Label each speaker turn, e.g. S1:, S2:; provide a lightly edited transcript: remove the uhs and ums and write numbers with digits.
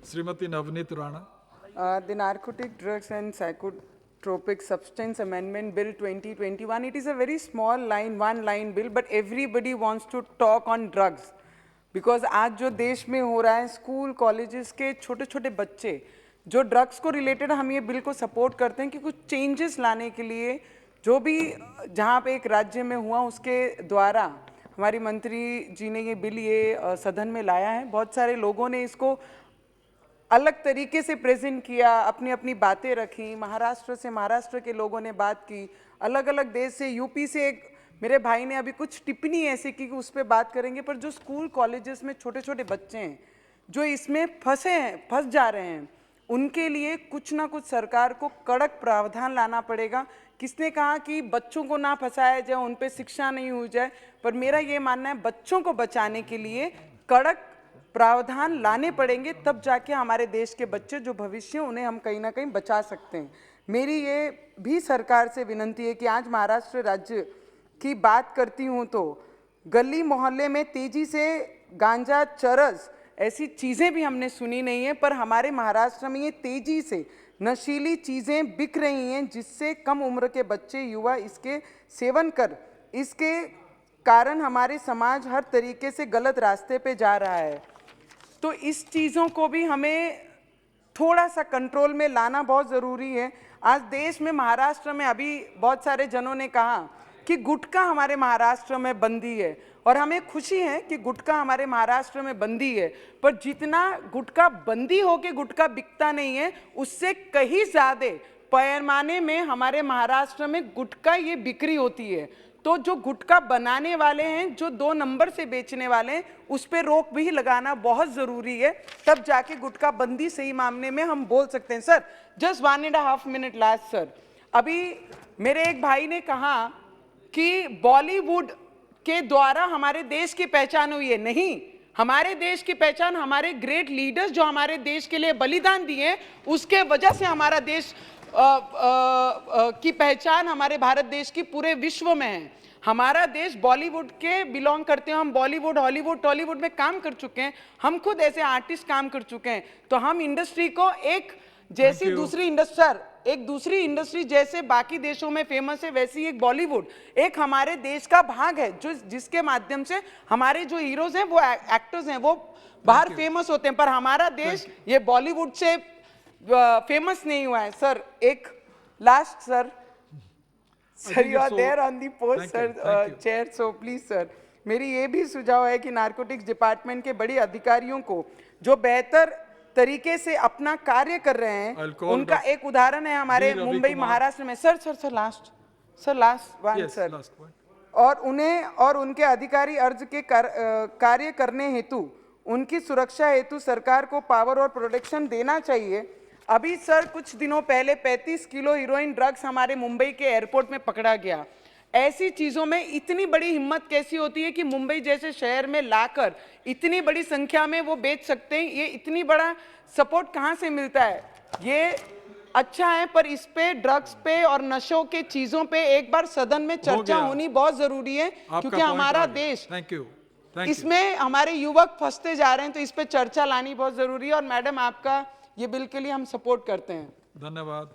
S1: Shrimati Navneet Rana.
S2: The Narcotic Drugs and Psychotropic Substance Amendment Bill 2021, it is a very small line, one line bill, but everybody wants to talk on drugs. Because आज जो देश में हो रहा है, school colleges के छोटे छोटे बच्चे जो ड्रग्स को रिलेटेड, हम ये बिल को सपोर्ट करते हैं कि कुछ चेंजेस लाने के लिए जो भी जहाँ पे एक राज्य में हुआ उसके द्वारा हमारी मंत्री जी ने ये बिल ये सदन में लाया है। बहुत सारे लोगों ने इसको अलग तरीके से प्रेजेंट किया, अपनी अपनी बातें रखी। महाराष्ट्र से महाराष्ट्र के लोगों ने बात की, अलग अलग देश से, यूपी से एक मेरे भाई ने अभी कुछ टिप्पणी ऐसी की कि उस पर बात करेंगे। पर जो स्कूल कॉलेजेस में छोटे छोटे बच्चे हैं जो इसमें फंस जा रहे हैं, उनके लिए कुछ ना कुछ सरकार को कड़क प्रावधान लाना पड़ेगा। किसने कहा कि बच्चों को ना फंसाया जाए, उन पर शिक्षा नहीं हो जाए, पर मेरा ये मानना है बच्चों को बचाने के लिए कड़क प्रावधान लाने पड़ेंगे, तब जाके हमारे देश के बच्चे जो भविष्य उन्हें हम कहीं ना कहीं बचा सकते हैं। मेरी ये भी सरकार से विनंती है कि आज महाराष्ट्र राज्य की बात करती हूँ तो गली मोहल्ले में तेजी से गांजा, चरस, ऐसी चीज़ें भी हमने सुनी नहीं है, पर हमारे महाराष्ट्र में ये तेजी से नशीली चीज़ें बिक रही हैं, जिससे कम उम्र के बच्चे, युवा इसके सेवन कर, इसके कारण हमारे समाज हर तरीके से गलत रास्ते पे जा रहा है। तो इस चीज़ों को भी हमें थोड़ा सा कंट्रोल में लाना बहुत ज़रूरी है। आज देश में, महाराष्ट्र में अभी बहुत सारे जनों ने कहा कि गुटखा हमारे महाराष्ट्र में बंदी है, और हमें खुशी है कि गुटखा हमारे महाराष्ट्र में बंदी है, पर जितना गुटखा बंदी होके गुटखा बिकता नहीं है, उससे कहीं ज़्यादा पैमाने में हमारे महाराष्ट्र में गुटखा ये बिक्री होती है। तो जो गुटखा बनाने वाले हैं, जो 2 नंबर से बेचने वाले हैं, उस पर रोक भी लगाना बहुत ज़रूरी है, तब जाके गुटखा बंदी सही मामले में हम बोल सकते हैं। Sir, just 1.5 minute last sir. अभी मेरे एक भाई ने कहा कि बॉलीवुड के द्वारा हमारे देश की पहचान हुई है। नहीं, हमारे देश की पहचान हमारे ग्रेट लीडर्स जो हमारे देश के लिए बलिदान दिए, उसके वजह से हमारा देश की पहचान हमारे भारत देश की पूरे विश्व में है। हमारा देश बॉलीवुड के बिलोंग करते हैं, हम बॉलीवुड, हॉलीवुड, टॉलीवुड में काम कर चुके हैं, हम खुद ऐसे आर्टिस्ट काम कर चुके हैं। तो हम इंडस्ट्री को एक जैसी दूसरी इंडस्ट्री जैसे बाकी देशों में फेमस है, वैसी एक बॉलीवुड एक हमारे देश का भाग है, जो जिसके माध्यम से हमारे जो हीरोज हैं, वो एक्टर्स हैं, वो बाहर फेमस होते हैं, पर हमारा देश ये बॉलीवुड से फेमस नहीं हुआ है। सर, एक last sir, you are there on the post sir, chair, so please sir, मेरी ये भी सुझाव है कि नारकोटिक्स डिपार्टमेंट के बड़े अधिकारियों को जो बेहतर तरीके से अपना कार्य कर रहे हैं, उनका एक उदाहरण है हमारे मुंबई महाराष्ट्र में। सर लास्ट वन सर, और उन्हें और उनके अधिकारी अर्ज के कार्य करने हेतु, उनकी सुरक्षा हेतु सरकार को पावर और प्रोटेक्शन देना चाहिए। अभी सर कुछ दिनों पहले 35 किलो हीरोइन ड्रग्स हमारे मुंबई के एयरपोर्ट में पकड़ा गया। ऐसी चीज़ों में इतनी बड़ी हिम्मत कैसी होती है कि मुंबई जैसे शहर में लाकर इतनी बड़ी संख्या में वो बेच सकते हैं? ये इतनी बड़ा सपोर्ट कहाँ से मिलता है? ये अच्छा है, पर इस पे, ड्रग्स पे और नशों के चीज़ों पे एक बार सदन में चर्चा होनी बहुत ज़रूरी है, क्योंकि हमारा देश, इसमें हमारे युवक फंसते जा रहे हैं, तो इस पे चर्चा लानी बहुत ज़रूरी है। और मैडम, आपका ये बिल के लिए हम सपोर्ट करते हैं।
S1: धन्यवाद।